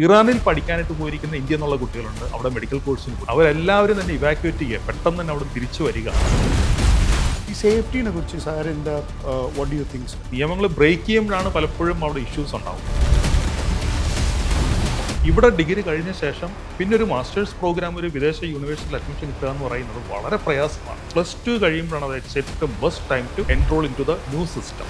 ഇറാനിൽ പഠിക്കാനായിട്ട് പോയിരിക്കുന്ന ഇന്ത്യ എന്നുള്ള കുട്ടികളുണ്ട്, അവിടെ മെഡിക്കൽ കോഴ്സിന് പോയി. അവരെല്ലാവരും തന്നെ ഇവാക്യുവേറ്റ് ചെയ്യുക, പെട്ടെന്ന് തന്നെ അവിടെ തിരിച്ചു വരിക. ഈ സേഫ്റ്റിനെ കുറിച്ച് സാർ എന്താ വാട്ട് ഡു യു തിങ്ക്? നിയമങ്ങൾ ബ്രേക്ക് ചെയ്യുമ്പോഴാണ് പലപ്പോഴും അവിടെ ഇഷ്യൂസ് ഉണ്ടാവും. ഇവിടെ ഡിഗ്രി കഴിഞ്ഞ ശേഷം പിന്നെ ഒരു മാസ്റ്റേഴ്സ് പ്രോഗ്രാം ഒരു വിദേശ യൂണിവേഴ്സിറ്റിയിൽ അഡ്മിഷൻ കിട്ടുക എന്ന് പറയുന്നത് വളരെ പ്രയാസമാണ്. +2 കഴിയുമ്പോഴാണ് അത് ഏറ്റവും best time to enrol in to the new system.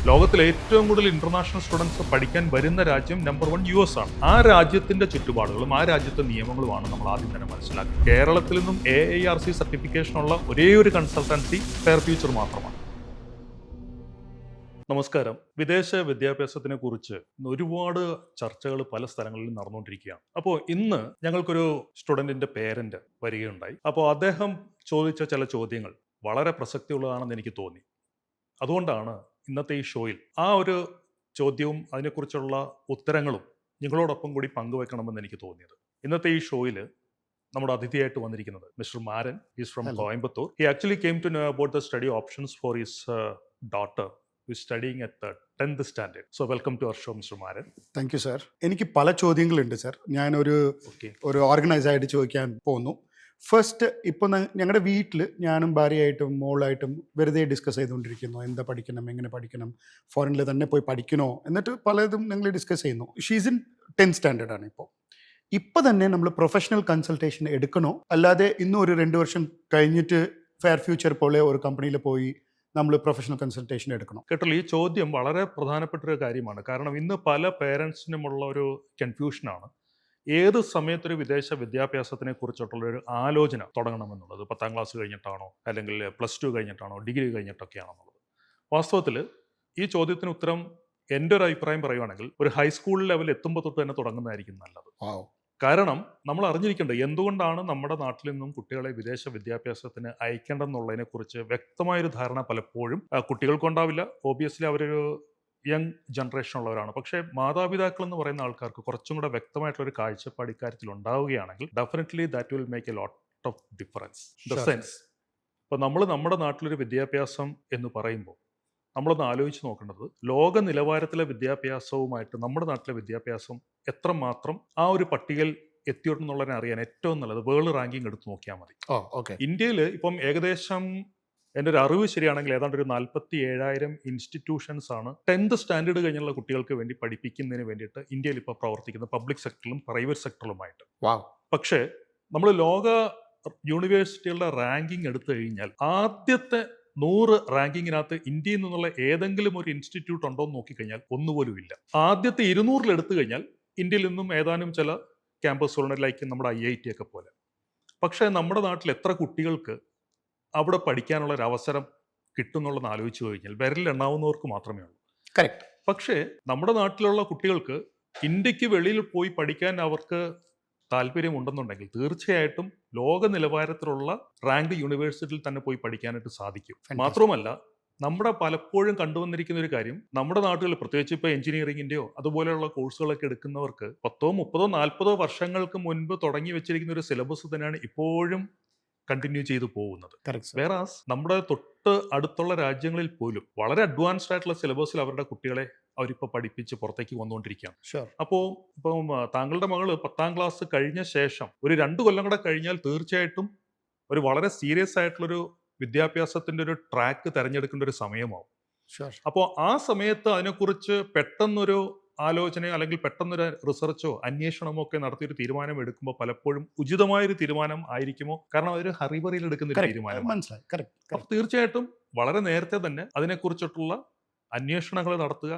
ലോകത്തിലെ ഏറ്റവും കൂടുതൽ ഇന്റർനാഷണൽ സ്റ്റുഡൻസ് പഠിക്കാൻ വരുന്ന രാജ്യം നമ്പർ 1 US ആണ്. ആ രാജ്യത്തിന്റെ ചുറ്റുപാടുകളും ആ രാജ്യത്തെ നിയമങ്ങളുമാണ് നമ്മൾ ആദ്യം തന്നെ മനസ്സിലാക്കുക. കേരളത്തിൽ നിന്നും AIRC സർട്ടിഫിക്കേഷനുള്ള ഒരേ ഒരു കൺസൾട്ടൻസി ഫെയർ ഫ്യൂച്ചർ മാത്രമാണ്. നമസ്കാരം. വിദേശ വിദ്യാഭ്യാസത്തിനെ കുറിച്ച് ഒരുപാട് ചർച്ചകൾ പല സ്ഥലങ്ങളിലും നടന്നുകൊണ്ടിരിക്കുകയാണ്. അപ്പോൾ ഇന്ന് ഞങ്ങൾക്കൊരു സ്റ്റുഡൻറ്റിൻ്റെ പേരൻറ്റ് വരികയുണ്ടായി. അപ്പോൾ അദ്ദേഹം ചോദിച്ച ചില ചോദ്യങ്ങൾ വളരെ പ്രസക്തിയുള്ളതാണെന്ന് എനിക്ക് തോന്നി. അതുകൊണ്ടാണ് ഇന്നത്തെ ഈ ഷോയിൽ ആ ഒരു ചോദ്യവും അതിനെക്കുറിച്ചുള്ള ഉത്തരങ്ങളും നിങ്ങളോടൊപ്പം കൂടി പങ്കുവെക്കണമെന്ന് എനിക്ക് തോന്നിയത്. ഇന്നത്തെ ഈ ഷോയിൽ നമ്മുടെ അതിഥിയായിട്ട് വന്നിരിക്കുന്നത് Mr Maran. Is from Coimbatore. He actually came to know about the study options for his daughter who is studying at the 10th standard. So welcome to our show, Mr. Maran. Thank you, sir. എനിക്ക് പല ചോദ്യങ്ങളുണ്ട് sir. ഞാനൊരു organise ആയിട്ട് ചോദിക്കാൻ പോകുന്നു. First, ഇപ്പോൾ ഞങ്ങളുടെ വീട്ടിൽ ഞാനും ഭാര്യയായിട്ടും മോളായിട്ടും വെറുതെ ഡിസ്കസ് ചെയ്തുകൊണ്ടിരിക്കുന്നു. എന്താ പഠിക്കണം, എങ്ങനെ പഠിക്കണം, ഫോറിനിൽ തന്നെ പോയി പഠിക്കണോ, എന്നിട്ട് പലതും ഞങ്ങൾ ഡിസ്കസ് ചെയ്യുന്നു. ഷീസ് ഇൻ 10th സ്റ്റാൻഡേർഡ് ആണ് ഇപ്പോൾ തന്നെ നമ്മൾ പ്രൊഫഷണൽ കൺസൾട്ടേഷൻ എടുക്കണോ, അല്ലാതെ ഇന്നും ഒരു 2 വർഷം കഴിഞ്ഞിട്ട് ഫെയർ ഫ്യൂച്ചർ പോലെ ഒരു കമ്പനിയിൽ പോയി നമ്മൾ പ്രൊഫഷണൽ കൺസൾട്ടേഷൻ എടുക്കണം? കേട്ടല്ലോ, ഈ ചോദ്യം വളരെ പ്രധാനപ്പെട്ട ഒരു കാര്യമാണ്. കാരണം ഇന്ന് പല പേരൻസിനുമുള്ള ഒരു കൺഫ്യൂഷനാണ് ഏത് സമയത്തൊരു വിദേശ വിദ്യാഭ്യാസത്തിനെ കുറിച്ചിട്ടുള്ളൊരു ആലോചന തുടങ്ങണമെന്നുള്ളത്. 10ാം ക്ലാസ് കഴിഞ്ഞിട്ടാണോ, അല്ലെങ്കിൽ +2 കഴിഞ്ഞിട്ടാണോ, ഡിഗ്രി കഴിഞ്ഞിട്ടൊക്കെയാണെന്നുള്ളത്. വാസ്തവത്തിൽ ഈ ചോദ്യത്തിന് ഉത്തരം എൻ്റെ ഒരു അഭിപ്രായം പറയുകയാണെങ്കിൽ ഒരു ഹൈസ്കൂൾ ലെവൽ എത്തുമ്പോൾ തൊട്ട് തന്നെ തുടങ്ങുന്നതായിരിക്കും നല്ലത്. കാരണം നമ്മൾ അറിഞ്ഞിരിക്കേണ്ടത് എന്തുകൊണ്ടാണ് നമ്മുടെ നാട്ടിൽ നിന്നും കുട്ടികളെ വിദേശ വിദ്യാഭ്യാസത്തിന് അയക്കേണ്ടെന്നുള്ളതിനെ കുറിച്ച് വ്യക്തമായൊരു ധാരണ പലപ്പോഴും കുട്ടികൾക്കുണ്ടാവില്ല. ഓബിയസ്ലി അവരൊരു യങ് ജനറേഷൻ ഉള്ളവരാണ്. പക്ഷേ മാതാപിതാക്കൾ എന്ന് പറയുന്ന ആൾക്കാർക്ക് കുറച്ചും കൂടെ വ്യക്തമായിട്ടുള്ളൊരു കാഴ്ചപ്പാട് ഇക്കാര്യത്തിൽ ഉണ്ടാവുകയാണെങ്കിൽ definitely that will make a lot of difference. The sense, ഇപ്പോൾ നമ്മൾ നമ്മുടെ നാട്ടിലൊരു വിദ്യാഭ്യാസം എന്ന് പറയുമ്പോൾ നമ്മളൊന്ന് ആലോചിച്ച് നോക്കേണ്ടത് ലോക നിലവാരത്തിലെ വിദ്യാഭ്യാസവുമായിട്ട് നമ്മുടെ നാട്ടിലെ വിദ്യാഭ്യാസം എത്രമാത്രം ആ ഒരു പട്ടികയിൽ എത്തിയിട്ടുണ്ടെന്നുള്ളതിനെ അറിയാൻ ഏറ്റവും നല്ലത് വേൾഡ് റാങ്കിങ് എടുത്ത് നോക്കിയാൽ മതി. ഇന്ത്യയിൽ ഇപ്പം ഏകദേശം എൻ്റെ ഒരു അറിവ് ശരിയാണെങ്കിൽ ഏതാണ്ട് ഒരു 47,000 ഇൻസ്റ്റിറ്റ്യൂഷൻസ് ആണ് 10th സ്റ്റാൻഡേർഡ് കഴിഞ്ഞുള്ള കുട്ടികൾക്ക് വേണ്ടി പഠിപ്പിക്കുന്നതിന് വേണ്ടിയിട്ട് ഇന്ത്യയിൽ ഇപ്പോൾ പ്രവർത്തിക്കുന്നത്, പബ്ലിക് സെക്ടറിലും പ്രൈവറ്റ് സെക്ടറിലുമായിട്ട്. പക്ഷേ നമ്മൾ ലോക യൂണിവേഴ്സിറ്റികളുടെ റാങ്കിങ് എടുത്തു കഴിഞ്ഞാൽ ആദ്യത്തെ 100 റാങ്കിങ്ങിനകത്ത് ഇന്ത്യയിൽ നിന്നുള്ള ഏതെങ്കിലും ഒരു ഇൻസ്റ്റിറ്റ്യൂട്ട് ഉണ്ടോ എന്ന് നോക്കിക്കഴിഞ്ഞാൽ ഒന്നുപോലും ഇല്ല. ആദ്യത്തെ 200 എടുത്തു കഴിഞ്ഞാൽ ഇന്ത്യയിൽ നിന്നും ഏതാനും ചില ക്യാമ്പസുകളുണ്ട്, ലൈക്ക് നമ്മുടെ IIT ഒക്കെ പോലെ. പക്ഷേ നമ്മുടെ നാട്ടിൽ എത്ര കുട്ടികൾക്ക് അവിടെ പഠിക്കാനുള്ള ഒരു അവസരം കിട്ടുന്നുള്ളതെന്ന് ആലോചിച്ച് കഴിഞ്ഞാൽ വിരലിലെണ്ണാവുന്നവർക്ക് മാത്രമേ ഉള്ളൂ. കറക്റ്റ്. പക്ഷേ നമ്മുടെ നാട്ടിലുള്ള കുട്ടികൾക്ക് ഇന്ത്യക്ക് വെളിയിൽ പോയി പഠിക്കാൻ അവർക്ക് താല്പര്യമുണ്ടെന്നുണ്ടെങ്കിൽ തീർച്ചയായിട്ടും ലോക നിലവാരത്തിലുള്ള റാങ്ക് യൂണിവേഴ്സിറ്റിയിൽ തന്നെ പോയി പഠിക്കാനായിട്ട് സാധിക്കും. മാത്രമല്ല, നമ്മുടെ പലപ്പോഴും കണ്ടുവന്നിരിക്കുന്ന ഒരു കാര്യം, നമ്മുടെ നാട്ടുകളിൽ പ്രത്യേകിച്ച് ഇപ്പോൾ എഞ്ചിനീയറിംഗിൻ്റെയോ അതുപോലെയുള്ള കോഴ്സുകളൊക്കെ എടുക്കുന്നവർക്ക് 10, 30, 40 വർഷങ്ങൾക്ക് മുൻപ് തുടങ്ങി വെച്ചിരിക്കുന്ന ഒരു സിലബസ് തന്നെയാണ് ഇപ്പോഴും കണ്ടിന്യൂ ചെയ്തു പോകുന്നത്. വേറാസ് നമ്മുടെ തൊട്ട് അടുത്തുള്ള രാജ്യങ്ങളിൽ പോലും വളരെ അഡ്വാൻസ്ഡ് ആയിട്ടുള്ള സിലബസിൽ അവരുടെ കുട്ടികളെ അവരിപ്പോൾ പഠിപ്പിച്ച് പുറത്തേക്ക് വന്നുകൊണ്ടിരിക്കുകയാണ്. അപ്പോൾ ഇപ്പം താങ്കളുടെ മകള് 10ാം ക്ലാസ് കഴിഞ്ഞ ശേഷം ഒരു 2 കൊല്ലം കൂടെ കഴിഞ്ഞാൽ തീർച്ചയായിട്ടും ഒരു വളരെ സീരിയസ് ആയിട്ടുള്ളൊരു വിദ്യാഭ്യാസത്തിന്റെ ഒരു ട്രാക്ക് തിരഞ്ഞെടുക്കേണ്ട ഒരു സമയമാവും. അപ്പോൾ ആ സമയത്ത് അതിനെക്കുറിച്ച് പെട്ടെന്നൊരു ആലോചനയോ അല്ലെങ്കിൽ പെട്ടെന്നൊരു റിസർച്ചോ അന്വേഷണമോ ഒക്കെ നടത്തിയൊരു തീരുമാനം എടുക്കുമ്പോൾ പലപ്പോഴും ഉചിതമായൊരു തീരുമാനം ആയിരിക്കുമോ? കാരണം അതൊരു ഹറിബറിയിൽ എടുക്കുന്ന ഒരു തീരുമാനം. തീർച്ചയായിട്ടും വളരെ നേരത്തെ തന്നെ അതിനെക്കുറിച്ചിട്ടുള്ള അന്വേഷണങ്ങൾ നടത്തുക,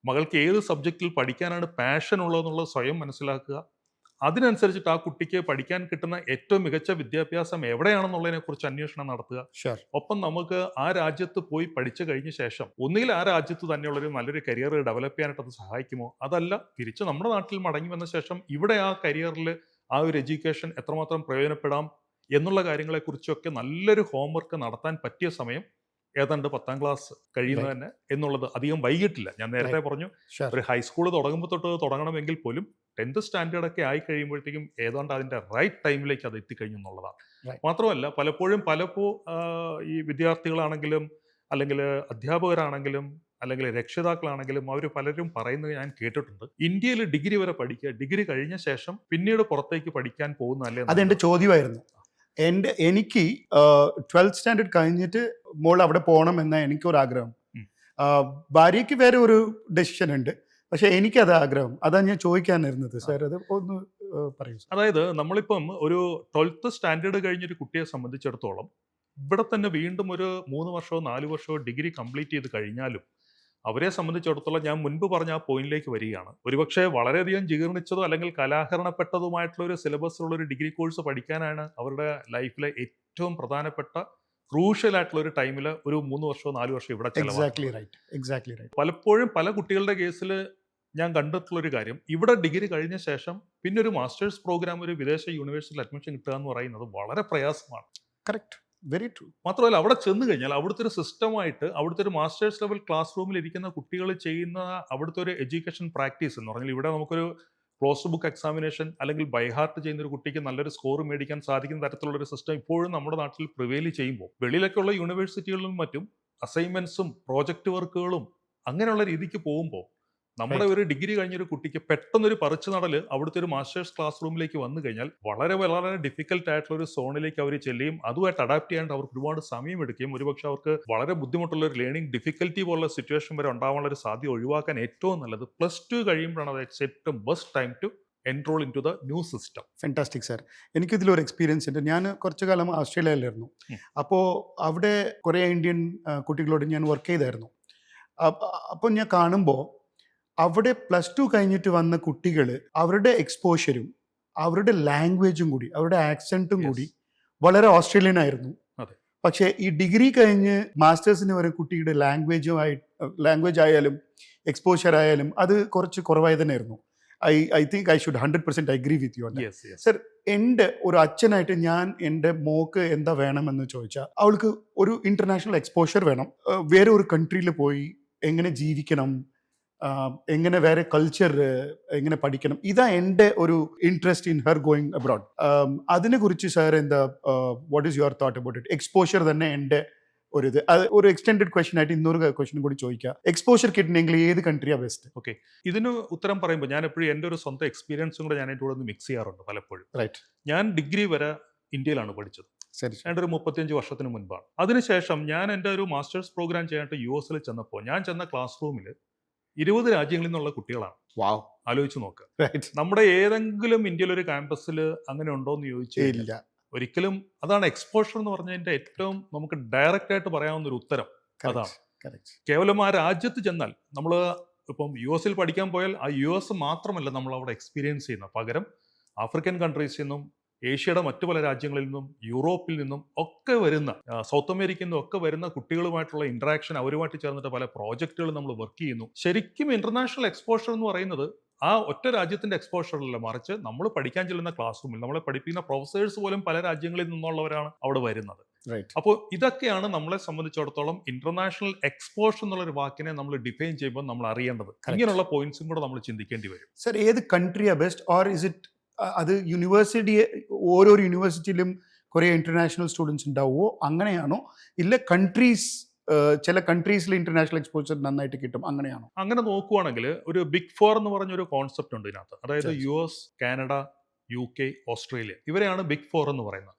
മകൾക്ക് ഏത് സബ്ജക്റ്റിൽ പഠിക്കാനാണ് പാഷൻ ഉള്ളതെന്നുള്ളത് സ്വയം മനസ്സിലാക്കുക, അതിനനുസരിച്ചിട്ട് ആ കുട്ടിക്ക് പഠിക്കാൻ കിട്ടുന്ന ഏറ്റവും മികച്ച വിദ്യാഭ്യാസം എവിടെയാണെന്നുള്ളതിനെ കുറിച്ച് അന്വേഷണം നടത്തുക. ഒപ്പം നമുക്ക് ആ രാജ്യത്ത് പോയി പഠിച്ചു കഴിഞ്ഞ ശേഷം ഒന്നുകിൽ ആ രാജ്യത്ത് തന്നെയുള്ളൊരു നല്ലൊരു കരിയർ ഡെവലപ്പ് ചെയ്യാനായിട്ട് അത് സഹായിക്കുമോ, അതല്ല തിരിച്ച് നമ്മുടെ നാട്ടിൽ മടങ്ങി വന്ന ശേഷം ഇവിടെ ആ കരിയറിൽ ആ ഒരു എഡ്യൂക്കേഷൻ എത്രമാത്രം പ്രയോജനപ്പെടാം എന്നുള്ള കാര്യങ്ങളെക്കുറിച്ചൊക്കെ നല്ലൊരു ഹോംവർക്ക് നടത്താൻ പറ്റിയ സമയം ഏതാണ്ട് 10ാം ക്ലാസ് കഴിയുന്നത് തന്നെ എന്നുള്ളത് അധികം വൈകിട്ടില്ല. ഞാൻ നേരത്തെ പറഞ്ഞു ഒരു ഹൈസ്കൂൾ തുടങ്ങുമ്പോൾ തൊട്ട് തുടങ്ങണമെങ്കിൽ പോലും 10th സ്റ്റാൻഡേർഡ് ഒക്കെ ആയി കഴിയുമ്പോഴത്തേക്കും ഏതാണ്ട് അതിൻ്റെ റൈറ്റ് ടൈമിലേക്ക് അത് എത്തിക്കഴിഞ്ഞു എന്നുള്ളതാണ്. മാത്രമല്ല പലപ്പോഴും ഈ വിദ്യാർത്ഥികളാണെങ്കിലും അല്ലെങ്കിൽ അധ്യാപകരാണെങ്കിലും അല്ലെങ്കിൽ രക്ഷിതാക്കളാണെങ്കിലും അവർ പലരും പറയുന്നത് ഞാൻ കേട്ടിട്ടുണ്ട്, ഇന്ത്യയിൽ ഡിഗ്രി വരെ പഠിക്കുക, ഡിഗ്രി കഴിഞ്ഞ ശേഷം പിന്നീട് പുറത്തേക്ക് പഠിക്കാൻ പോകുന്നതല്ലേ. അതെന്റെ ചോദ്യമായിരുന്നു. എനിക്ക് 12th സ്റ്റാൻഡേർഡ് കഴിഞ്ഞിട്ട് മോൾ അവിടെ പോകണം എന്ന എനിക്കൊരാഗ്രഹം. ഭാര്യയ്ക്ക് വേറെ ഒരു ഡെസിഷൻ ഉണ്ട്, പക്ഷെ എനിക്കത് ആഗ്രഹം. അതാണ് ഞാൻ ചോദിക്കാനിരുന്നത് സാർ. അത് ഒന്ന് പറയൂ. അതായത് നമ്മളിപ്പം ഒരു 12th സ്റ്റാൻഡേർഡ് കഴിഞ്ഞൊരു കുട്ടിയെ സംബന്ധിച്ചിടത്തോളം ഇവിടെ തന്നെ വീണ്ടും ഒരു 3 വർഷമോ 4 വർഷമോ ഡിഗ്രി കംപ്ലീറ്റ് ചെയ്ത് കഴിഞ്ഞാലും അവരെ സംബന്ധിച്ചിടത്തോളം ഞാൻ മുൻപ് പറഞ്ഞ ആ പോയിന്റിലേക്ക് വരികയാണ്. ഒരുപക്ഷെ വളരെയധികം ജീർണിച്ചതോ അല്ലെങ്കിൽ കലാഹരണപ്പെട്ടതുമായിട്ടുള്ള ഒരു സിലബസിലുള്ള ഒരു ഡിഗ്രി കോഴ്സ് പഠിക്കാനാണ് അവരുടെ ലൈഫിലെ ഏറ്റവും പ്രധാനപ്പെട്ട ക്രൂഷ്യൽ ആയിട്ടുള്ള ഒരു ടൈമിൽ ഒരു 3 വർഷമോ 4 വർഷമോ ഇവിടെ ചെലവാക്കും. പലപ്പോഴും പല കുട്ടികളുടെ കേസിൽ ഞാൻ കണ്ടിട്ടുള്ള ഒരു കാര്യം, ഇവിടെ ഡിഗ്രി കഴിഞ്ഞ ശേഷം പിന്നെ ഒരു മാസ്റ്റേഴ്സ് പ്രോഗ്രാം ഒരു വിദേശ യൂണിവേഴ്സിറ്റിയിൽ അഡ്മിഷൻ കിട്ടുക എന്ന് പറയുന്നത് വളരെ പ്രയാസമാണ്. Correct, very true. മാത്രമല്ല അവിടെ ചെന്ന് കഴിഞ്ഞാൽ അവിടുത്തെ ഒരു സിസ്റ്റമായിട്ട് അവിടുത്തെ ഒരു മാസ്റ്റേഴ്സ് ലെവൽ ക്ലാസ് റൂമിൽ ഇരിക്കുന്ന കുട്ടികൾ ചെയ്യുന്ന അവിടുത്തെ ഒരു എഡ്യൂക്കേഷൻ പ്രാക്ടീസ് എന്ന് പറഞ്ഞാൽ, ഇവിടെ നമുക്കൊരു ക്ലോസ്ഡ് ബുക്ക് എക്സാമിനേഷൻ അല്ലെങ്കിൽ ബൈഹാർട്ട് ചെയ്യുന്ന ഒരു കുട്ടിക്ക് നല്ലൊരു സ്കോർ മേടിക്കാൻ സാധിക്കുന്ന തരത്തിലുള്ള ഒരു സിസ്റ്റം ഇപ്പോഴും നമ്മുടെ നാട്ടിൽ പ്രിവെയിൽ ചെയ്യുമ്പോൾ വെളിയിലൊക്കെയുള്ള യൂണിവേഴ്സിറ്റികളിലും മറ്റും അസൈൻമെന്റ്സും പ്രോജക്റ്റ് വർക്കുകളും അങ്ങനെയുള്ള രീതിക്ക് പോകുമ്പോൾ നമ്മുടെ ഒരു ഡിഗ്രി കഴിഞ്ഞൊരു കുട്ടിക്ക് പെട്ടെന്നൊരു പറിച്ചു നടല് അവിടുത്തെ ഒരു മാസ്റ്റേഴ്സ് ക്ലാസ് റൂമിലേക്ക് വന്നു കഴിഞ്ഞാൽ വളരെ വളരെ ഡിഫിക്കൽട്ട് ആയിട്ടുള്ള ഒരു സോണിലേക്ക് അവർ ചെല്ലുകയും അതുമായിട്ട് അഡാപ്റ്റ് ചെയ്യാണ്ട് അവർക്ക് ഒരുപാട് സമയം എടുക്കുകയും ഒരുപക്ഷെ അവർക്ക് വളരെ ബുദ്ധിമുട്ടുള്ള ഒരു ലേണിംഗ് ഡിഫിക്കൽറ്റി പോലുള്ള സിറ്റുവേഷൻ വരെ ഉണ്ടാവാനുള്ള ഒരു സാധ്യത ഒഴിവാക്കാൻ ഏറ്റവും നല്ലത് +2 കഴിയുമ്പോഴാണ് അത് ഏറ്റവും best time to enrol in to the new system. Fantastic sir. എനിക്കിതിലൊരു എക്സ്പീരിയൻസ് ഉണ്ട്. ഞാൻ കുറച്ചു കാലം ഓസ്ട്രേലിയയിലായിരുന്നു. അപ്പോൾ അവിടെ കുറേ ഇന്ത്യൻ കുട്ടികളോട് ഞാൻ വർക്ക് ചെയ്തായിരുന്നു. അപ്പോൾ ഞാൻ കാണുമ്പോൾ അവിടെ +2 കഴിഞ്ഞിട്ട് വന്ന കുട്ടികൾ അവരുടെ എക്സ്പോഷരും അവരുടെ ലാംഗ്വേജും കൂടി അവരുടെ ആക്സെൻറ്റും കൂടി വളരെ ഓസ്ട്രേലിയൻ ആയിരുന്നു. പക്ഷേ ഈ ഡിഗ്രി കഴിഞ്ഞ് മാസ്റ്റേഴ്സിന് വരെ കുട്ടിയുടെ ലാംഗ്വേജ് ആയാലും എക്സ്പോഷർ ആയാലും അത് കുറച്ച് കുറവായി തന്നെ ആയിരുന്നു. I think I should 100% agree with you. Sir, എൻ്റെ ഒരു അച്ഛനായിട്ട് ഞാൻ എൻ്റെ മോക്ക് എന്താ വേണമെന്ന് ചോദിച്ചാൽ, അവൾക്ക് ഒരു ഇന്റർനാഷണൽ എക്സ്പോഷർ വേണം. വേറെ ഒരു കൺട്രിയിൽ പോയി എങ്ങനെ ജീവിക്കണം, എങ്ങനെ വേറെ കൾച്ചർ എങ്ങനെ പഠിക്കണം, ഇതാ എൻ്റെ ഒരു interest in her going abroad. അതിനെക്കുറിച്ച് സാർ എന്താ, what is your thought about it? Exposure തന്നെ എൻ്റെ ഒരു എക്സ്റ്റെൻഡഡ് ക്വസ്റ്റൻ ആയിട്ട് ഇന്നൊരു ക്വസ്റ്റനും കൂടി ചോദിക്കാം. എക്സ്പോഷർ കിട്ടണമെങ്കിൽ ഏത് കൺട്രിയാണ് ബെസ്റ്റ്? ഓക്കെ, ഇതിന് ഉത്തരം പറയുമ്പോൾ ഞാൻ എപ്പോഴും എൻ്റെ ഒരു സ്വന്തം എക്സ്പീരിയൻസും കൂടെ ഞാൻ കൂടെ ഒന്ന് മിക്സ് ചെയ്യാറുണ്ട് പലപ്പോഴും. റൈറ്റ്. ഞാൻ ഡിഗ്രി വരെ ഇന്ത്യയിലാണ് പഠിച്ചത്. എൻ്റെ ഒരു 35 വർഷത്തിന് മുൻപാണ്. അതിനുശേഷം ഞാൻ എൻ്റെ ഒരു മാസ്റ്റേഴ്സ് പ്രോഗ്രാം ചെയ്യാനായിട്ട് US ചെന്നപ്പോൾ ഞാൻ ചെന്ന ക്ലാസ് റൂമിൽ 20 രാജ്യങ്ങളിൽ നിന്നുള്ള കുട്ടികളാണ്. വാവ്, ആലോചിച്ച് നോക്കുക. നമ്മുടെ ഏതെങ്കിലും ഇന്ത്യയിലൊരു ക്യാമ്പസിൽ അങ്ങനെ ഉണ്ടോ എന്ന് ചോദിച്ചില്ല. ഒരിക്കലും. അതാണ് എക്സ്പോഷർ എന്ന് പറഞ്ഞതിന്റെ ഏറ്റവും നമുക്ക് ഡയറക്റ്റ് ആയിട്ട് പറയാവുന്ന ഒരു ഉത്തരം അതാണ്. കേവലം ആ രാജ്യത്ത് ചെന്നാൽ, നമ്മൾ ഇപ്പം US പഠിക്കാൻ പോയാൽ ആ US മാത്രമല്ല നമ്മൾ അവിടെ എക്സ്പീരിയൻസ് ചെയ്യുന്നത്, പകരം ആഫ്രിക്കൻ കൺട്രീസിൽ നിന്നും ഏഷ്യയുടെ മറ്റു പല രാജ്യങ്ങളിൽ നിന്നും യൂറോപ്പിൽ നിന്നും ഒക്കെ വരുന്ന, സൗത്ത് അമേരിക്കയിൽ നിന്നും ഒക്കെ വരുന്ന കുട്ടികളുമായിട്ടുള്ള ഇന്ററാക്ഷൻ, അവരുമായിട്ട് ചേർന്നിട്ട് പല പ്രോജക്റ്റുകൾ നമ്മൾ വർക്ക് ചെയ്യുന്നു. ശരിക്കും ഇന്റർനാഷണൽ എക്സ്പോഷർ എന്ന് പറയുന്നത് ആ ഒറ്റ രാജ്യത്തിന്റെ എക്സ്പോഷറല്ല, മറിച്ച് നമ്മൾ പഠിക്കാൻ ചെല്ലുന്ന ക്ലാസ് റൂമിൽ നമ്മളെ പഠിപ്പിക്കുന്ന പ്രൊഫസേഴ്സ് പോലും പല രാജ്യങ്ങളിൽ നിന്നുള്ളവരാണ് അവിടെ വരുന്നത്. അപ്പോൾ ഇതൊക്കെയാണ് നമ്മളെ സംബന്ധിച്ചിടത്തോളം ഇന്റർനാഷണൽ എക്സ്പോഷർ എന്നുള്ളൊരു വാക്കിനെ നമ്മൾ ഡിഫൈൻ ചെയ്യുമ്പോൾ നമ്മൾ അറിയേണ്ടത്. ഇങ്ങനെയുള്ള പോയിന്റ്സും കൂടെ നമ്മൾ ചിന്തിക്കേണ്ടി വരും. സർ, ഏത് കൺട്രിയാ ബെസ്റ്റ്, ഓർ ഇസ് ഇറ്റ് അത് യൂണിവേഴ്സിറ്റി, ഓരോ യൂണിവേഴ്സിറ്റിയിലും കുറേ ഇന്റർനാഷണൽ സ്റ്റുഡൻസ് ഉണ്ടാവുമോ, അങ്ങനെയാണോ? ഇല്ല കൺട്രീസ്, ചില കൺട്രീസിൽ ഇന്റർനാഷണൽ എക്സ്പോഷർ നന്നായിട്ട് കിട്ടും, അങ്ങനെയാണോ? അങ്ങനെ നോക്കുവാണെങ്കിൽ ഒരു ബിഗ് 4 എന്ന് പറഞ്ഞൊരു കോൺസെപ്റ്റ് ഉണ്ട് ഇതിനകത്ത്. അതായത് US, കാനഡ, UK, ഓസ്ട്രേലിയ, ഇവരെയാണ് ബിഗ് 4 എന്ന് പറയുന്നത്.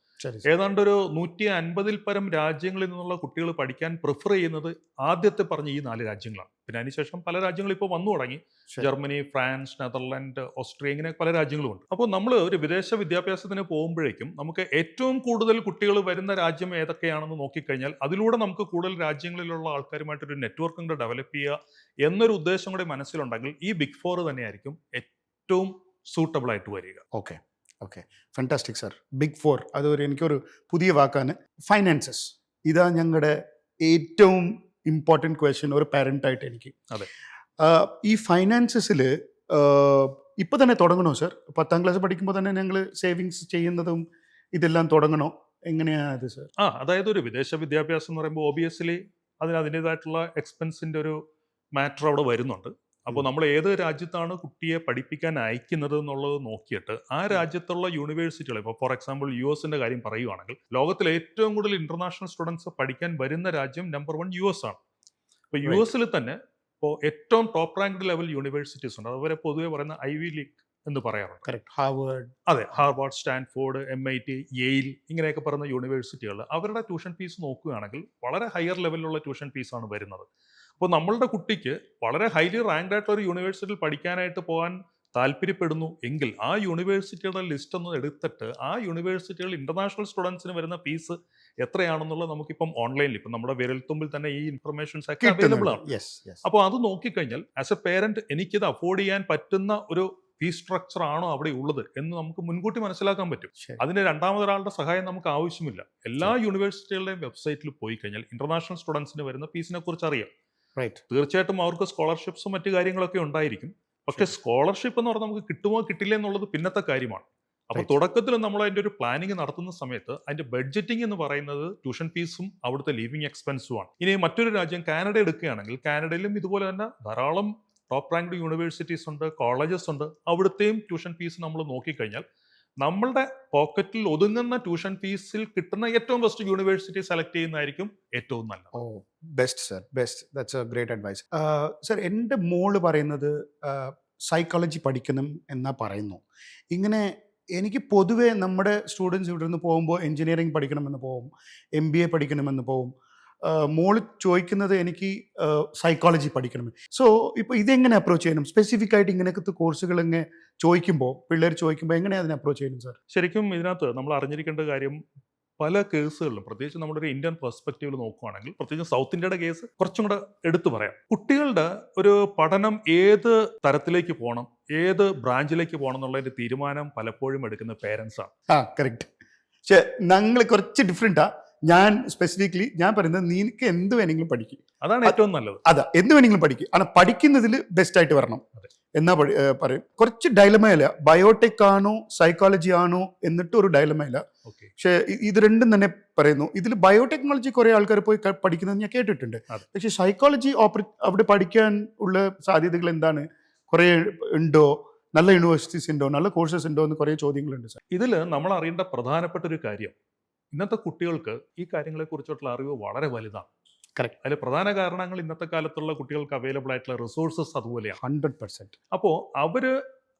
ഏതാണ്ട് ഒരു 150-ൽ പരം രാജ്യങ്ങളിൽ നിന്നുള്ള കുട്ടികൾ പഠിക്കാൻ പ്രിഫർ ചെയ്യുന്നത് ആദ്യത്തെ പറഞ്ഞ ഈ 4 രാജ്യങ്ങളാണ്. പിന്നെ അതിനുശേഷം പല രാജ്യങ്ങളും ഇപ്പോൾ വന്നു തുടങ്ങി. ജർമ്മനി, ഫ്രാൻസ്, നെതർലാൻഡ്, ഓസ്ട്രിയ, ഇങ്ങനെ പല രാജ്യങ്ങളുമുണ്ട്. അപ്പോൾ നമ്മൾ ഒരു വിദേശ വിദ്യാഭ്യാസത്തിന് പോകുമ്പോഴേക്കും നമുക്ക് ഏറ്റവും കൂടുതൽ കുട്ടികൾ വരുന്ന രാജ്യം ഏതൊക്കെയാണെന്ന് നോക്കിക്കഴിഞ്ഞാൽ അതിലൂടെ നമുക്ക് കൂടുതൽ രാജ്യങ്ങളിലുള്ള ആൾക്കാരുമായിട്ടൊരു നെറ്റ്വർക്കും കൂടെ ഡെവലപ്പ് ചെയ്യുക എന്നൊരു ഉദ്ദേശം കൂടി മനസ്സിലുണ്ടെങ്കിൽ ഈ ബിഗ് 4 തന്നെയായിരിക്കും ഏറ്റവും സൂട്ടബിൾ ആയിട്ട് വരിക. Okay, fantastic sir. ബിഗ് 4 അതൊരു എനിക്കൊരു പുതിയ വാക്കാണ്. ഫൈനാൻസസ്, ഇതാ ഞങ്ങളുടെ ഏറ്റവും ഇമ്പോർട്ടൻറ്റ് ക്വസ്റ്റ്യൻ ഒരു പാരൻ്റായിട്ട് എനിക്ക്. അതെ, ഈ ഫൈനാൻസസിൽ ഇപ്പം തന്നെ തുടങ്ങണോ സാർ? 10ാം ക്ലാസ് പഠിക്കുമ്പോൾ തന്നെ ഞങ്ങൾ സേവിങ്സ് ചെയ്യുന്നതും ഇതെല്ലാം തുടങ്ങണോ? എങ്ങനെയാണ് അത് സാർ? അതായത് ഒരു വിദേശ വിദ്യാഭ്യാസം എന്ന് പറയുമ്പോൾ ഓബിയസ്ലി അതിൻ്റെതായിട്ടുള്ള എക്സ്പെൻസിൻ്റെ ഒരു മാറ്റർ അവിടെ വരുന്നുണ്ട്. അപ്പോൾ നമ്മൾ ഏത് രാജ്യത്താണ് കുട്ടിയെ പഠിപ്പിക്കാൻ അയക്കുന്നത് എന്നുള്ളത് നോക്കിയിട്ട് ആ രാജ്യത്തുള്ള യൂണിവേഴ്സിറ്റികൾ, ഇപ്പോൾ ഫോർ എക്സാമ്പിൾ US കാര്യം പറയുവാണെങ്കിൽ ലോകത്തിലെ ഏറ്റവും കൂടുതൽ ഇന്റർനാഷണൽ സ്റ്റുഡൻസ് പഠിക്കാൻ വരുന്ന രാജ്യം നമ്പർ 1 US ആണ്. ഇപ്പോൾ US തന്നെ ഇപ്പോൾ ഏറ്റവും ടോപ്പ് റാങ്ക്ഡ് ലെവൽ യൂണിവേഴ്സിറ്റീസ് ഉണ്ട്, അതുപോലെ പൊതുവെ പറയുന്ന ഐവി ലീഗ് എന്ന് പറയാറുണ്ട്. കറക്റ്റ്. ഹാർവേഡ്. അതെ, ഹാർവാർഡ്, സ്റ്റാൻഫോർഡ്, MIT, യെയിൽ ഇങ്ങനെയൊക്കെ പറയുന്ന യൂണിവേഴ്സിറ്റികൾ അവരുടെ ട്യൂഷൻ ഫീസ് നോക്കുകയാണെങ്കിൽ വളരെ ഹയർ ലെവലിലുള്ള ട്യൂഷൻ ഫീസാണ് വരുന്നത്. അപ്പോൾ നമ്മളുടെ കുട്ടിക്ക് വളരെ ഹൈലി റാങ്ക്ഡ് ആയിട്ടുള്ള ഒരു യൂണിവേഴ്സിറ്റിയിൽ പഠിക്കാനായിട്ട് പോകാൻ താല്പര്യപ്പെടുന്നു എങ്കിൽ ആ യൂണിവേഴ്സിറ്റിയുടെ ലിസ്റ്റ് ഒന്ന് എടുത്തിട്ട് ആ യൂണിവേഴ്സിറ്റികൾ ഇന്റർനാഷണൽ സ്റ്റുഡൻസിന് വരുന്ന ഫീസ് എത്രയാണെന്നുള്ളത് നമുക്കിപ്പം ഓൺലൈനിൽ ഇപ്പം നമ്മുടെ വിരൽത്തുമ്പിൽ തന്നെ ഈ ഇൻഫർമേഷൻസ് ഒക്കെ അവൈലബിൾ ആണ്. അപ്പോൾ അത് നോക്കിക്കഴിഞ്ഞാൽ ആസ് എ പേരന്റ് എനിക്കിത് അഫോർഡ് ചെയ്യാൻ പറ്റുന്ന ഒരു ഫീസ് സ്ട്രക്ചർ ആണോ അവിടെ ഉള്ളത് എന്ന് നമുക്ക് മുൻകൂട്ടി മനസ്സിലാക്കാൻ പറ്റും. അതിന് രണ്ടാമതൊരാളുടെ സഹായം നമുക്ക് ആവശ്യമില്ല. എല്ലാ യൂണിവേഴ്സിറ്റികളുടെയും വെബ്സൈറ്റിൽ പോയി കഴിഞ്ഞാൽ ഇന്റർനാഷണൽ സ്റ്റുഡൻസിന് വരുന്ന ഫീസിനെ കുറിച്ച് അറിയാം. തീർച്ചയായിട്ടും അവർക്ക് സ്കോളർഷിപ്സും മറ്റു കാര്യങ്ങളൊക്കെ ഉണ്ടായിരിക്കും. പക്ഷെ സ്കോളർഷിപ്പ് എന്ന് പറഞ്ഞാൽ നമുക്ക് കിട്ടുമോ കിട്ടില്ല എന്നുള്ളത് പിന്നത്തെ കാര്യമാണ്. അപ്പോൾ തുടക്കത്തിൽ നമ്മൾ അതിൻ്റെ ഒരു പ്ലാനിങ് നടത്തുന്ന സമയത്ത് അതിന്റെ ബഡ്ജറ്റിംഗ് എന്ന് പറയുന്നത് ട്യൂഷൻ ഫീസും അവിടുത്തെ ലിവിങ് എക്സ്പെൻസുമാണ്. ഇനി മറ്റൊരു രാജ്യം കാനഡ എടുക്കുകയാണെങ്കിൽ കാനഡയിലും ഇതുപോലെ തന്നെ ധാരാളം ടോപ്പ് റാങ്ക്ഡ് യൂണിവേഴ്സിറ്റീസ് ഉണ്ട്, കോളേജസ് ഉണ്ട്. അവിടുത്തെയും ട്യൂഷൻ ഫീസ് നമ്മൾ നോക്കിക്കഴിഞ്ഞാൽ നമ്മളുടെ പോക്കറ്റിൽ ഒതുങ്ങുന്ന ട്യൂഷൻ ഫീസിൽ കിട്ടുന്ന ഏറ്റവും ബെസ്റ്റ് യൂണിവേഴ്സിറ്റി സെലക്ട് ചെയ്യുന്നതായിരിക്കും ഏറ്റവും നല്ലത്. Oh best sir, best. That's a great advice. Sir, എൻ്റെ മോള് പറയുന്നത് സൈക്കോളജി പഠിക്കണം എന്നാ പറയുന്നു. ഇങ്ങനെ എനിക്ക് പൊതുവേ നമ്മുടെ സ്റ്റുഡൻസ് ഇവിടെ നിന്ന് പോകുമ്പോൾ എഞ്ചിനീയറിംഗ് പഠിക്കണമെന്ന് പോകും, MBA പഠിക്കണമെന്ന് പോകും. മോള് ചോദിക്കുന്നത് എനിക്ക് സൈക്കോളജി പഠിക്കണം. സോ ഇപ്പോൾ ഇതെങ്ങനെ അപ്രോച്ച് ചെയ്യണം? സ്പെസിഫിക് ആയിട്ട് ഇങ്ങനത്തെ കോഴ്സുകൾ ഇങ്ങനെ ചോദിക്കുമ്പോൾ, പിള്ളേർ ചോദിക്കുമ്പോൾ എങ്ങനെ അതിനെ അപ്രോച്ച് ചെയ്യണം സാർ? ശരിക്കും ഇതിനകത്ത് നമ്മൾ അറിഞ്ഞിരിക്കേണ്ട കാര്യം, പല കേസുകളിലും പ്രത്യേകിച്ച് നമ്മുടെ ഒരു ഇന്ത്യൻ പെർസ്പെക്റ്റീവിൽ നോക്കുകയാണെങ്കിൽ, പ്രത്യേകിച്ച് സൗത്ത് ഇന്ത്യയുടെ കേസ് കുറച്ചും കൂടെ എടുത്തു പറയാം. കുട്ടികളുടെ ഒരു പഠനം ഏത് തരത്തിലേക്ക് പോകണം, ഏത് ബ്രാഞ്ചിലേക്ക് പോകണം എന്നുള്ളതിന്റെ തീരുമാനം പലപ്പോഴും എടുക്കുന്ന പേരൻസ് ആണ്. കറക്റ്റ്. പക്ഷേ ഞങ്ങൾ കുറച്ച് ഡിഫറെൻറ്റാ. ഞാൻ സ്പെസിഫിക്കലി ഞാൻ പറയുന്നത് നിനക്ക് എന്ത് വേണമെങ്കിലും പഠിക്കും, അതാണ് ഏറ്റവും നല്ലത്. അതാ, എന്ത് വേണമെങ്കിലും പഠിക്കും, ആണ് പഠിക്കുന്നതിൽ ബെസ്റ്റ് ആയിട്ട് വരണം എന്നാ പറയും. കുറച്ച് ഡയലമയില്ല, ബയോടെക് ആണോ സൈക്കോളജി ആണോ എന്നിട്ട് ഒരു ഡയലമയില്ല. പക്ഷെ ഇത് രണ്ടും തന്നെ പറയുന്നു. ഇതിൽ ബയോടെക്നോളജി കുറെ ആൾക്കാർ പോയി പഠിക്കുന്നത് ഞാൻ കേട്ടിട്ടുണ്ട്. പക്ഷെ സൈക്കോളജി അവിടെ പഠിക്കാൻ ഉള്ള സാധ്യതകൾ എന്താണ്? കുറെ ഉണ്ടോ? നല്ല യൂണിവേഴ്സിറ്റീസ് ഉണ്ടോ? നല്ല കോഴ്സസ് ഉണ്ടോ എന്ന് കുറെ ചോദ്യങ്ങളുണ്ട് സാർ. ഇതിൽ നമ്മൾ അറിയേണ്ട പ്രധാനപ്പെട്ട ഒരു കാര്യം, ഇന്നത്തെ കുട്ടികൾക്ക് ഈ കാര്യങ്ങളെ കുറിച്ചുള്ള അറിവ് വളരെ വലുതാണ്. കറക്റ്റ്. അതിൽ പ്രധാന കാരണങ്ങൾ ഇന്നത്തെ കാലത്തുള്ള കുട്ടികൾക്ക് അവൈലബിൾ ആയിട്ടുള്ള റിസോഴ്സസ് അതുപോലെയാണ്. 100%. അപ്പോൾ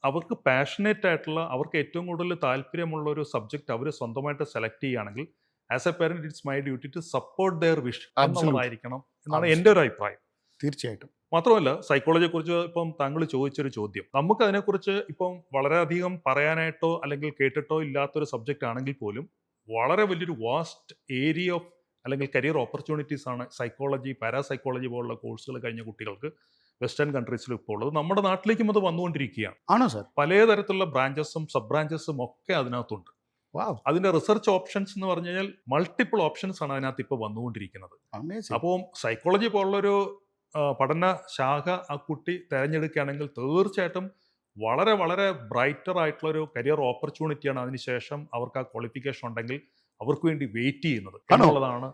അവർക്ക് പാഷനേറ്റ് ആയിട്ടുള്ള, അവർക്ക് ഏറ്റവും കൂടുതൽ താല്പര്യമുള്ള ഒരു സബ്ജക്റ്റ് അവർ സ്വന്തമായിട്ട് സെലക്ട് ചെയ്യുകയാണെങ്കിൽ as a parent it's my duty to support their wish എന്നുള്ളതായിരിക്കണം എന്നാണ് എൻ്റെ ഒരു അഭിപ്രായം. തീർച്ചയായിട്ടും. മാത്രമല്ല സൈക്കോളജിയെ കുറിച്ച് ഇപ്പം താങ്കൾ ചോദിച്ചൊരു ചോദ്യം, നമുക്ക് അതിനെക്കുറിച്ച് ഇപ്പം വളരെയധികം പറയാനായിട്ടോ അല്ലെങ്കിൽ കേട്ടിട്ടോ ഇല്ലാത്തൊരു സബ്ജക്റ്റ് ആണെങ്കിൽ പോലും വളരെ വലിയൊരു വാസ്റ്റ് ഏരിയ ഓഫ് അല്ലെങ്കിൽ കരിയർ ഓപ്പർച്യൂണിറ്റീസ് ആണ് സൈക്കോളജി, പാരാസൈക്കോളജി പോലുള്ള കോഴ്സുകൾ കഴിഞ്ഞ കുട്ടികൾക്ക് വെസ്റ്റേൺ കൺട്രീസിൽ ഇപ്പോൾ ഉള്ളത്. നമ്മുടെ നാട്ടിലേക്കും അത് വന്നുകൊണ്ടിരിക്കുകയാണ്. ആണോ സാർ? പലതരത്തിലുള്ള ബ്രാഞ്ചസും സബ് ബ്രാഞ്ചസും ഒക്കെ അതിനകത്തുണ്ട്. അതിന്റെ റിസർച്ച് ഓപ്ഷൻസ് എന്ന് പറഞ്ഞു കഴിഞ്ഞാൽ മൾട്ടിപ്പിൾ ഓപ്ഷൻസ് ആണ് അതിനകത്ത് ഇപ്പോൾ വന്നുകൊണ്ടിരിക്കുന്നത്. അപ്പോൾ സൈക്കോളജി പോലുള്ളൊരു പഠന ശാഖ ആ കുട്ടി തിരഞ്ഞെടുക്കുകയാണെങ്കിൽ തീർച്ചയായിട്ടും വളരെ വളരെ ബ്രൈറ്റർ ആയിട്ടുള്ള ഒരു കരിയർ ഓപ്പർച്യൂണിറ്റിയാണ് അതിനുശേഷം അവർക്ക് ആ ക്വാളിഫിക്കേഷൻ ഉണ്ടെങ്കിൽ അവർക്ക് വേണ്ടി വെയിറ്റ് ചെയ്യുന്നത് എന്നുള്ളതാണ്.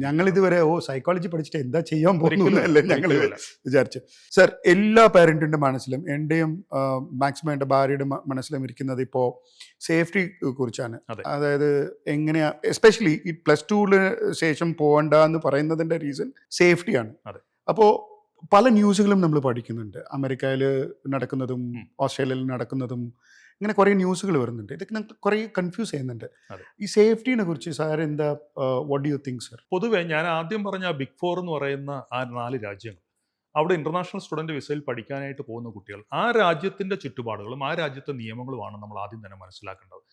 ഞങ്ങൾ ഇതുവരെ സൈക്കോളജി പഠിച്ചിട്ട് എന്താ ചെയ്യാൻ പോകുന്നില്ലല്ലേ ഞങ്ങൾ വിചാരിച്ചു. സർ, എല്ലാ പാരന്റിന്റെ മനസ്സിലും, എന്റെയും മാക്സിമം എൻ്റെ ഭാര്യയുടെ മനസ്സിലും ഇരിക്കുന്നത് ഇപ്പോൾ സേഫ്റ്റി കുറിച്ചാണ്. അതായത് എങ്ങനെയാ, എസ്പെഷ്യലി ഈ +2 ശേഷം പോകണ്ട എന്ന് പറയുന്നതിന്റെ റീസൺ സേഫ്റ്റിയാണ്. അപ്പോൾ പല ന്യൂസുകളും നമ്മൾ പഠിക്കുന്നുണ്ട്. അമേരിക്കയിൽ നടക്കുന്നതും ഓസ്ട്രേലിയയിൽ നടക്കുന്നതും ഇങ്ങനെ കുറേ ന്യൂസുകൾ വരുന്നുണ്ട്. ഇതൊക്കെ നമുക്ക് കുറേ കൺഫ്യൂസ് ചെയ്യുന്നുണ്ട്. ഈ സേഫ്റ്റിനെ കുറിച്ച് സാർ എന്താ, what do you think sir? പൊതുവെ ഞാൻ ആദ്യം പറഞ്ഞ ബിഗ് 4 എന്ന് പറയുന്ന ആ 4 രാജ്യങ്ങൾ, അവിടെ ഇന്റർനാഷണൽ സ്റ്റുഡന്റ് വിസയിൽ പഠിക്കാനായിട്ട് പോകുന്ന കുട്ടികൾ ആ രാജ്യത്തിന്റെ ചുറ്റുപാടുകളും ആ രാജ്യത്തെ നിയമങ്ങളുമാണ് നമ്മൾ ആദ്യം തന്നെ മനസ്സിലാക്കേണ്ടത്.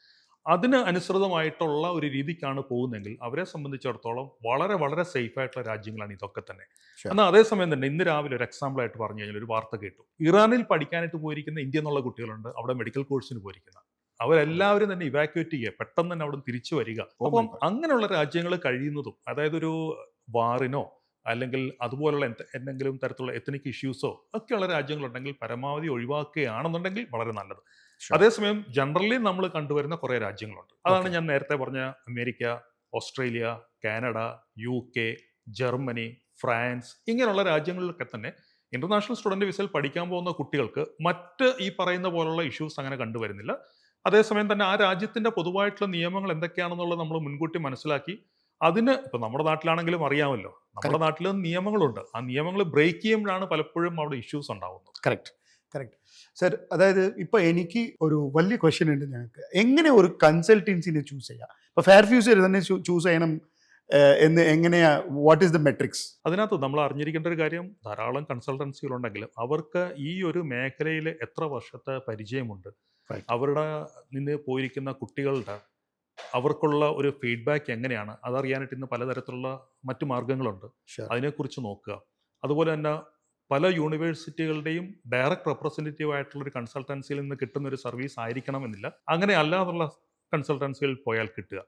അതിന് അനുസൃതമായിട്ടുള്ള ഒരു രീതിക്കാണ് പോകുന്നതെങ്കിൽ അവരെ സംബന്ധിച്ചിടത്തോളം വളരെ വളരെ സേഫ് ആയിട്ടുള്ള രാജ്യങ്ങളാണ് ഇതൊക്കെ തന്നെ. എന്നാൽ അതേസമയം തന്നെ ഇന്ന് രാവിലെ ഒരു എക്സാമ്പിൾ ആയിട്ട് പറഞ്ഞു കഴിഞ്ഞാൽ ഒരു വാർത്ത കേട്ടു. ഇറാനിൽ പഠിക്കാനായിട്ട് പോയിരിക്കുന്ന ഇന്ത്യ എന്നുള്ള കുട്ടികളുണ്ട്, അവിടെ മെഡിക്കൽ കോഴ്സിന് പോയിരിക്കുന്ന അവരെല്ലാവരും തന്നെ ഇവാക്യുവേറ്റ് ചെയ്യുക, പെട്ടെന്ന് തന്നെ അവിടെ തിരിച്ചു വരിക. അപ്പം അങ്ങനെയുള്ള രാജ്യങ്ങൾ കഴിയുന്നതും, അതായത് ഒരു വാറിനോ അല്ലെങ്കിൽ അതുപോലുള്ള എന്തെങ്കിലും തരത്തിലുള്ള എത്നിക് ഇഷ്യൂസോ ഒക്കെയുള്ള രാജ്യങ്ങളുണ്ടെങ്കിൽ പരമാവധി ഒഴിവാക്കുകയാണെന്നുണ്ടെങ്കിൽ വളരെ നല്ലത്. അതേസമയം ജനറലി നമ്മൾ കണ്ടുവരുന്ന കുറേ രാജ്യങ്ങളുണ്ട്. അതാണ് ഞാൻ നേരത്തെ പറഞ്ഞ America, Australia, Canada, UK, Germany, France ഇങ്ങനെയുള്ള രാജ്യങ്ങളിലൊക്കെ തന്നെ ഇന്റർനാഷണൽ സ്റ്റുഡന്റ് വിസയിൽ പഠിക്കാൻ പോകുന്ന കുട്ടികൾക്ക് മറ്റ് ഈ പറയുന്ന പോലുള്ള ഇഷ്യൂസ് അങ്ങനെ കണ്ടുവരുന്നില്ല. അതേസമയം തന്നെ ആ രാജ്യത്തിന്റെ പൊതുവായിട്ടുള്ള നിയമങ്ങൾ എന്തൊക്കെയാണെന്നുള്ളത് നമ്മൾ മുൻകൂട്ടി മനസ്സിലാക്കി അതിന് ഇപ്പം നമ്മുടെ നാട്ടിലാണെങ്കിലും അറിയാമല്ലോ, നമ്മുടെ നാട്ടിൽ നിയമങ്ങളുണ്ട്. ആ നിയമങ്ങൾ ബ്രേക്ക് ചെയ്യുമ്പോഴാണ് പലപ്പോഴും അവിടെ ഇഷ്യൂസ് ഉണ്ടാവുന്നത്. Correct correct sir. അതായത് ഇപ്പോൾ എനിക്ക് ഒരു വലിയ ക്വസ്റ്റ്യൻ ഉണ്ട് ഞങ്ങൾക്ക്, എങ്ങനെ ഒരു കൺസൾട്ടൻസിനെ ചൂസ് ചെയ്യാം? ഇപ്പോൾ ഫെയർഫ്യൂച്ചർ തന്നെ ചൂസ് ചെയ്യണം എന്ന് എങ്ങനെയാ, വാട്ട് ഈസ് ദ മെട്രിക്സ്? അതിനകത്ത് നമ്മൾ അറിഞ്ഞിരിക്കേണ്ട ഒരു കാര്യം, ധാരാളം കൺസൾട്ടൻസികളുണ്ടെങ്കിലും അവർക്ക് ഈ ഒരു മേഖലയിൽ എത്ര വർഷത്തെ പരിചയമുണ്ട്, Right. അവരുടെ നിന്ന് പോയിരിക്കുന്ന കുട്ടികളുടെ അവർക്കുള്ള ഒരു ഫീഡ്ബാക്ക് എങ്ങനെയാണ്, അതറിയാനായിട്ട് ഇന്ന് പലതരത്തിലുള്ള മറ്റു മാർഗങ്ങളുണ്ട്. Sure. അതിനെക്കുറിച്ച് നോക്കുക. അതുപോലെ തന്നെ പല യൂണിവേഴ്സിറ്റികളുടെയും ഡയറക്റ്റ് റെപ്രസെൻറ്റേറ്റീവ് ആയിട്ടുള്ള ഒരു കൺസൾട്ടൻസിയിൽ നിന്ന് കിട്ടുന്ന ഒരു സർവീസ് ആയിരിക്കണമെന്നില്ല. അങ്ങനെ അല്ലാതുള്ള കൺസൾട്ടൻസിയിൽ പോയാൽ കിട്ടുക.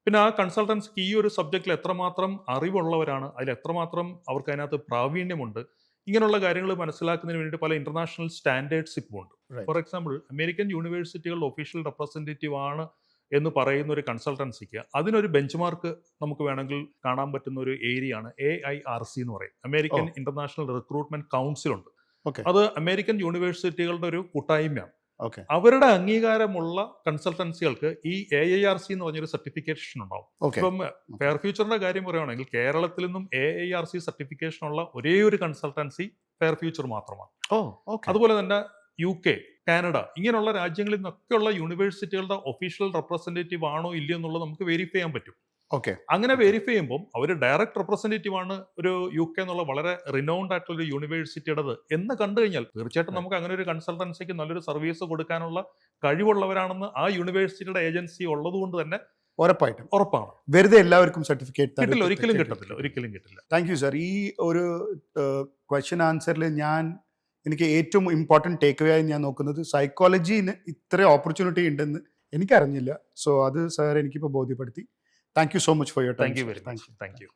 പിന്നെ ആ കൺസൾട്ടൻസിക്ക് ഈ ഒരു സബ്ജക്റ്റിൽ എത്രമാത്രം അറിവുള്ളവരാണ്, അതിൽ എത്രമാത്രം അവർക്ക് അതിനകത്ത് പ്രാവീണ്യമുണ്ട്, ഇങ്ങനെയുള്ള കാര്യങ്ങൾ മനസ്സിലാക്കുന്നതിന് വേണ്ടി പല ഇന്റർനാഷണൽ സ്റ്റാൻഡേർഡ്സ് ഇപ്പോൾ ഉണ്ട്. Right. ഫോർ എക്സാമ്പിൾ, അമേരിക്കൻ യൂണിവേഴ്സിറ്റികളുടെ ഒഫീഷ്യൽ റെപ്രസെൻറ്റേറ്റീവ് ആണ് എന്ന് പറയുന്ന ഒരു കൺസൾട്ടൻസിക്ക് അതിനൊരു ബെഞ്ച് മാർക്ക് നമുക്ക് വേണമെങ്കിൽ കാണാൻ പറ്റുന്ന ഒരു ഏരിയയാണ് AIRC എന്ന് പറയും. അമേരിക്കൻ ഇന്റർനാഷണൽ റിക്രൂട്ട്മെന്റ് കൗൺസിൽ ഉണ്ട്. Okay. അത് അമേരിക്കൻ യൂണിവേഴ്സിറ്റികളുടെ ഒരു കൂട്ടായ്മയാണ്. Okay. അവരുടെ അംഗീകാരമുള്ള കൺസൾട്ടൻസികൾക്ക് ഈ AIRC എന്ന് പറഞ്ഞൊരു സർട്ടിഫിക്കേഷൻ ഉണ്ടാവും. Okay. ഇപ്പം ഫെയർ ഫ്യൂച്ചറിന്റെ കാര്യം പറയുകയാണെങ്കിൽ കേരളത്തിൽ നിന്നും AIRC സർട്ടിഫിക്കേഷൻ ഉള്ള ഒരേ ഒരു കൺസൾട്ടൻസി ഫെയർ ഫ്യൂച്ചർ മാത്രമാണ്. Oh, okay. അതുപോലെ തന്നെ UK, കാനഡ, ഇങ്ങനെയുള്ള രാജ്യങ്ങളിൽ നിന്നൊക്കെയുള്ള യൂണിവേഴ്സിറ്റികളുടെ ഒഫീഷ്യൽ റെപ്രസെൻറ്റേറ്റീവ് ആണോ ഇല്ലയോ എന്നുള്ളത് നമുക്ക് വെരിഫൈ ചെയ്യാൻ പറ്റും. Okay. അങ്ങനെ വെരിഫൈ ചെയ്യുമ്പോൾ അവർ ഡയറക്റ്റ് റെപ്രസെൻറ്റേറ്റീവ് ആണ് ഒരു UK എന്നുള്ള വളരെ റിനൗണ്ട് ആയിട്ടുള്ള ഒരു യൂണിവേഴ്സിറ്റിയുടേത് എന്ന് കണ്ടു കഴിഞ്ഞാൽ തീർച്ചയായിട്ടും നമുക്ക് അങ്ങനെ ഒരു കൺസൾട്ടൻസിക്ക് നല്ലൊരു സർവീസ് കൊടുക്കാനുള്ള കഴിവുള്ളവരാണെന്ന് ആ യൂണിവേഴ്സിറ്റിയുടെ ഏജൻസി ഉള്ളതുകൊണ്ട് തന്നെ ഉറപ്പായിട്ടും ഉറപ്പാണ്. വെറുതെ എല്ലാവർക്കും സർട്ടിഫിക്കറ്റ് കിട്ടില്ല, ഒരിക്കലും കിട്ടത്തില്ല, ഒരിക്കലും കിട്ടില്ല. Thank you sir. ഈ ഒരു ക്വസ്റ്റ്യൻ ആൻസറിൽ എനിക്ക് ഏറ്റവും ഇമ്പോർട്ടൻറ്റ് ടേക്ക് അവേ ആയി ഞാൻ നോക്കുന്നത്, സൈക്കോളജിന് ഇത്ര ഓപ്പർച്യൂണിറ്റി ഉണ്ടെന്ന് എനിക്കറിഞ്ഞില്ല. സോ അത് സാർ എനിക്കിപ്പോൾ ബോധ്യപ്പെടുത്തി. Thank you so much for your time. Thank you very much. Thank you.